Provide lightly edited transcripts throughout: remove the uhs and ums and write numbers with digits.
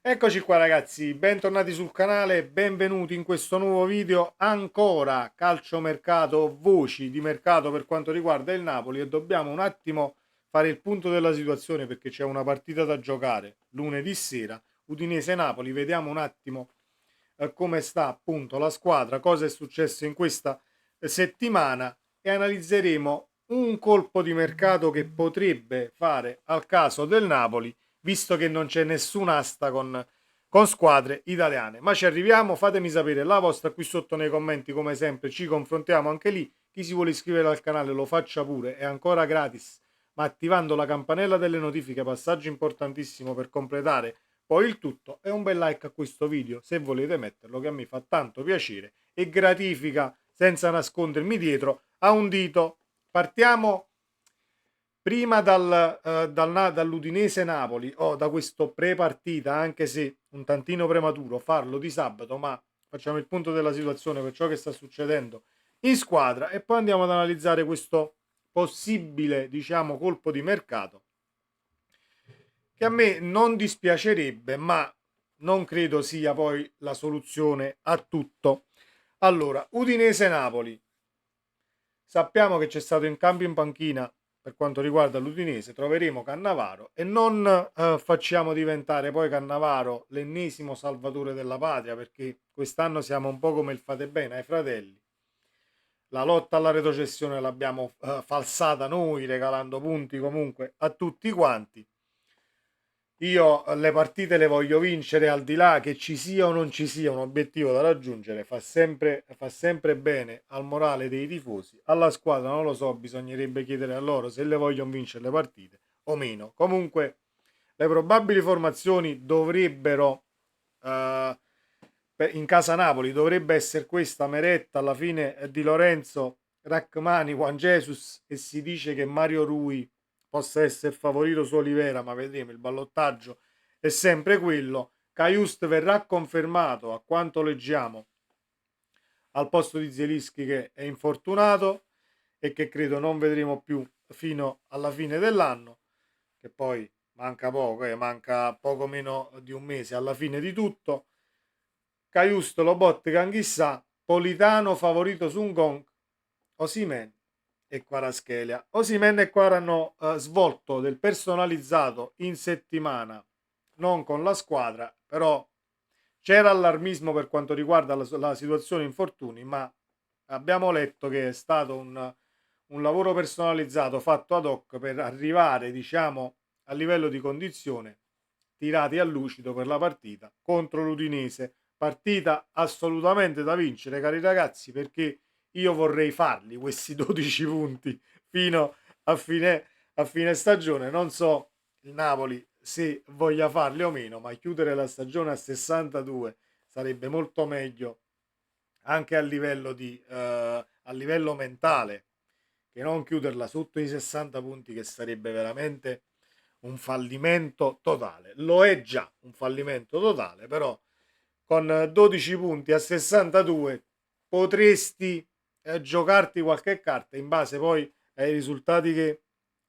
Eccoci qua ragazzi, bentornati sul canale, benvenuti in questo nuovo video, ancora calciomercato, voci di mercato per quanto riguarda il Napoli e dobbiamo un attimo fare il punto della situazione perché c'è una partita da giocare lunedì sera, Udinese-Napoli, vediamo un attimo come sta appunto la squadra, cosa è successo in questa settimana e analizzeremo un colpo di mercato che potrebbe fare al caso del Napoli visto che non c'è nessun'asta con squadre italiane. Ma ci arriviamo, fatemi sapere la vostra qui sotto nei commenti, come sempre ci confrontiamo anche lì. Chi si vuole iscrivere al canale lo faccia pure, è ancora gratis, ma attivando la campanella delle notifiche, passaggio importantissimo per completare poi il tutto, e un bel like a questo video se volete metterlo, che a me fa tanto piacere e gratifica senza nascondermi dietro a un dito. Partiamo prima dall'Udinese Napoli o da questo pre-partita, anche se un tantino prematuro farlo di sabato, ma facciamo il punto della situazione per ciò che sta succedendo in squadra e poi andiamo ad analizzare questo possibile, diciamo, colpo di mercato che a me non dispiacerebbe, ma non credo sia poi la soluzione a tutto. Allora, Udinese-Napoli. Sappiamo che c'è stato in cambio in panchina per quanto riguarda l'Udinese, troveremo Cannavaro e non facciamo diventare poi Cannavaro l'ennesimo salvatore della patria, perché quest'anno siamo un po' come il fate bene ai fratelli. La lotta alla retrocessione l'abbiamo falsata noi, regalando punti comunque a tutti quanti. Io le partite le voglio vincere, al di là che ci sia o non ci sia un obiettivo da raggiungere, fa sempre bene al morale dei tifosi. Alla squadra non lo so, bisognerebbe chiedere a loro se le vogliono vincere le partite o meno. Comunque le probabili formazioni dovrebbero, eh, in casa Napoli, dovrebbe essere questa: Meretta, alla fine Di Lorenzo, Rachmani, Juan Jesus, e si dice che Mario Rui possa essere favorito su Olivera, ma vedremo, il ballottaggio è sempre quello. Caiust verrà confermato, a quanto leggiamo, al posto di Zielinski, che è infortunato e che credo non vedremo più fino alla fine dell'anno, che poi manca poco, manca poco meno di un mese alla fine di tutto. Caiusto, Lobotka, Anghissà, Politano favorito su un gong, Osimhen e Kvaratskhelia. Osimhen e Quara hanno svolto del personalizzato in settimana, non con la squadra, però c'era allarmismo per quanto riguarda la situazione infortuni, ma abbiamo letto che è stato un lavoro personalizzato fatto ad hoc per arrivare, diciamo, a livello di condizione tirati a lucido per la partita contro l'Udinese. Partita assolutamente da vincere, cari ragazzi, perché io vorrei farli questi 12 punti fino a fine stagione. Non so il Napoli se voglia farli o meno, ma chiudere la stagione a 62 sarebbe molto meglio anche a livello mentale, che non chiuderla sotto i 60 punti, che sarebbe veramente un fallimento totale. Lo è già un fallimento totale, però con 12 punti a 62 potresti giocarti qualche carta in base poi ai risultati che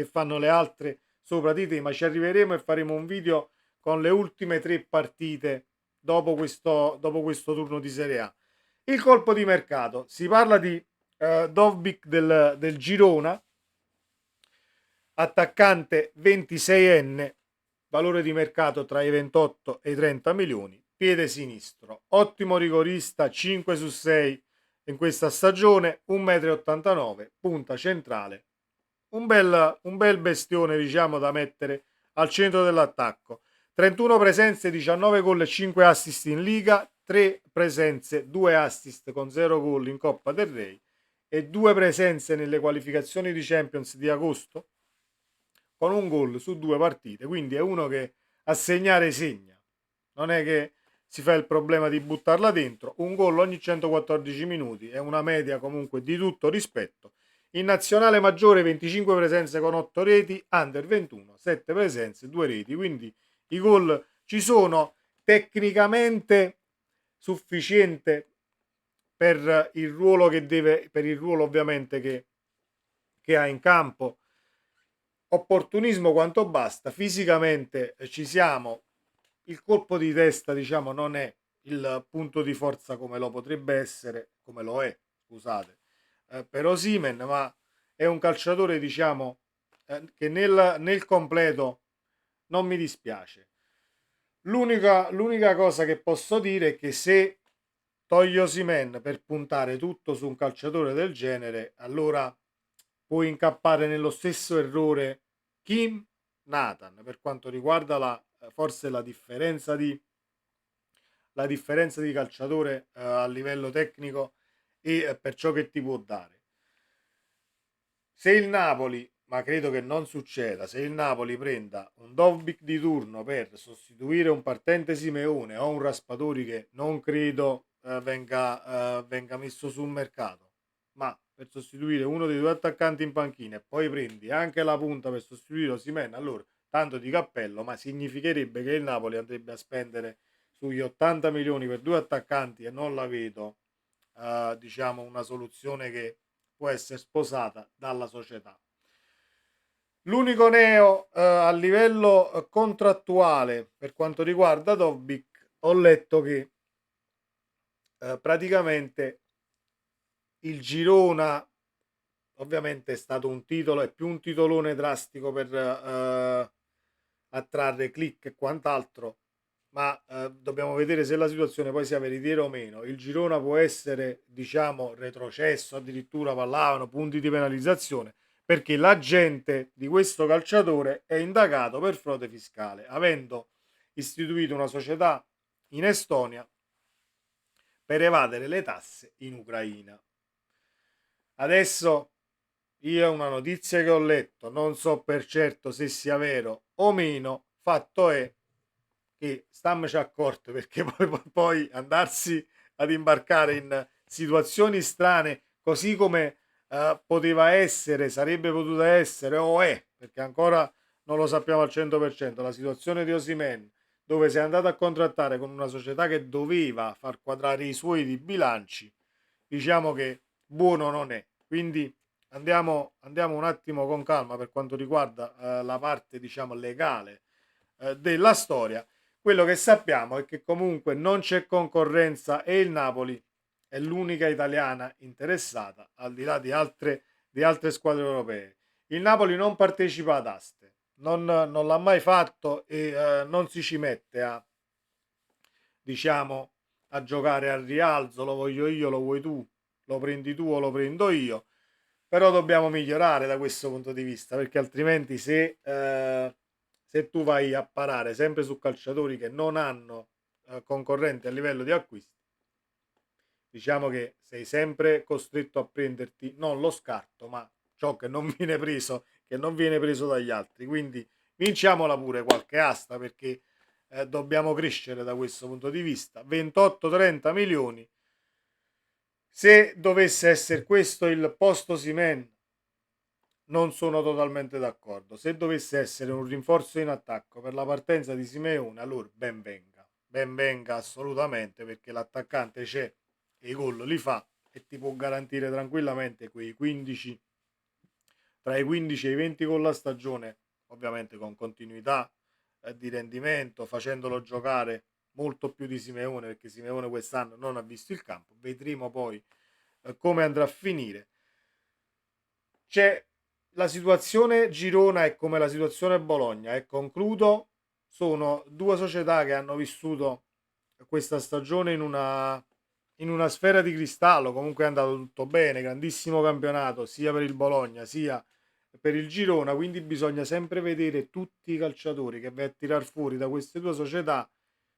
fanno le altre sopra di te, ma ci arriveremo e faremo un video con le ultime tre partite dopo questo turno di Serie A. Il colpo di mercato, si parla di Dovbik del Girona, attaccante 26enne, valore di mercato tra i 28 e i 30 milioni, piede sinistro, ottimo rigorista, 5 su 6 in questa stagione, 1,89 m, punta centrale, un bel bestione, diciamo, da mettere al centro dell'attacco. 31 presenze, 19 gol e 5 assist in Liga, 3 presenze, 2 assist con 0 gol in Coppa del Re e 2 presenze nelle qualificazioni di Champions di agosto con un gol su 2 partite, quindi è uno che a segnare segna, non è che si fa il problema di buttarla dentro. Un gol ogni 114 minuti è una media comunque di tutto rispetto. In nazionale maggiore 25 presenze con 8 reti, under 21 7 presenze, 2 reti, quindi i gol ci sono, tecnicamente sufficiente per il ruolo che deve, per il ruolo ovviamente che ha in campo. Opportunismo quanto basta, fisicamente ci siamo, il colpo di testa, diciamo, non è il punto di forza come lo potrebbe essere, come lo è, scusate, per Osimhen, ma è un calciatore, diciamo, che nel completo non mi dispiace. L'unica cosa che posso dire è che se togli Osimhen per puntare tutto su un calciatore del genere, allora puoi incappare nello stesso errore Kim Nathan per quanto riguarda forse la differenza di calciatore a livello tecnico e per ciò che ti può dare. Se il Napoli, ma credo che non succeda, se il Napoli prenda un Dovbyk di turno per sostituire un partente Simeone o un Raspadori che non credo venga messo sul mercato, ma per sostituire uno dei due attaccanti in panchina e poi prendi anche la punta per sostituire Osimhen, allora tanto di cappello, ma significherebbe che il Napoli andrebbe a spendere sugli 80 milioni per due attaccanti e non la vedo, diciamo, una soluzione che può essere sposata dalla società. L'unico neo a livello contrattuale per quanto riguarda Dovbyk, ho letto che praticamente il Girona ovviamente è stato un titolo, è più un titolone drastico per attrarre click e quant'altro, ma dobbiamo vedere se la situazione poi sia veritiera o meno. Il Girona può essere, diciamo, retrocesso, addirittura parlavano punti di penalizzazione, perché l'agente di questo calciatore è indagato per frode fiscale, avendo istituito una società in Estonia per evadere le tasse in Ucraina. Adesso io una notizia che ho letto, non so per certo se sia vero o meno, fatto è che stammici accorto perché poi andarsi ad imbarcare in situazioni strane, così come poteva essere, sarebbe potuta essere o è, perché ancora non lo sappiamo al 100%, la situazione di Osimhen, dove sei andato a contrattare con una società che doveva far quadrare i suoi di bilanci, diciamo che buono non è. Quindi andiamo un attimo con calma per quanto riguarda la parte, diciamo, legale della storia. Quello che sappiamo è che comunque non c'è concorrenza e il Napoli è l'unica italiana interessata, al di là di altre squadre europee. Il Napoli non partecipa ad aste, non l'ha mai fatto e non si ci mette a, diciamo, a giocare al rialzo, lo voglio io, lo vuoi tu, lo prendi tu o lo prendo io. Però dobbiamo migliorare da questo punto di vista, perché altrimenti se tu vai a parare sempre su calciatori che non hanno concorrenti a livello di acquisti, diciamo che sei sempre costretto a prenderti non lo scarto, ma ciò che non viene preso dagli altri. Quindi vinciamola pure qualche asta perché dobbiamo crescere da questo punto di vista. 28-30 milioni. Se dovesse essere questo il posto Simen, non sono totalmente d'accordo. Se dovesse essere un rinforzo in attacco per la partenza di Simeone, allora ben venga assolutamente perché l'attaccante c'è e i gol li fa e ti può garantire tranquillamente quei 15, tra i 15 e i 20 con la stagione, ovviamente con continuità di rendimento, facendolo giocare molto più di Simeone perché Simeone quest'anno non ha visto il campo. Vedremo poi come andrà a finire. C'è la situazione Girona è come la situazione Bologna e concludo, sono due società che hanno vissuto questa stagione in una sfera di cristallo, comunque è andato tutto bene, grandissimo campionato sia per il Bologna sia per il Girona, quindi bisogna sempre vedere tutti i calciatori che vai a tirar fuori da queste due società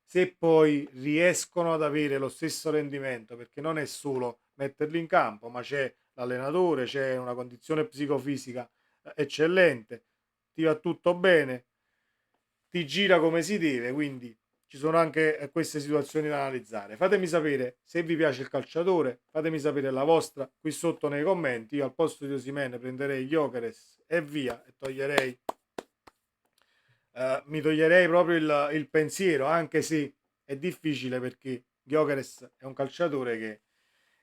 se poi riescono ad avere lo stesso rendimento, perché non è solo metterli in campo, ma c'è l'allenatore, c'è una condizione psicofisica eccellente, ti va tutto bene, ti gira come si deve, quindi ci sono anche queste situazioni da analizzare. Fatemi sapere se vi piace il calciatore, fatemi sapere la vostra qui sotto nei commenti. Io al posto di Osimhen prenderei Gyökeres e via e toglierei mi toglierei proprio il pensiero, anche se è difficile perché Gyökeres è un calciatore che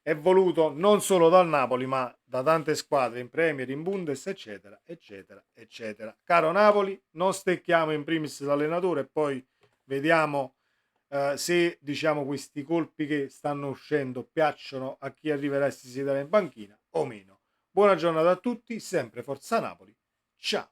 è voluto non solo dal Napoli ma da tante squadre in Premier, in Bundes, eccetera, eccetera, eccetera. Caro Napoli, non stecchiamo in primis l'allenatore e poi Vediamo se diciamo questi colpi che stanno uscendo piacciono a chi arriverà e si siederà in banchina o meno. Buona giornata a tutti, sempre Forza Napoli, ciao!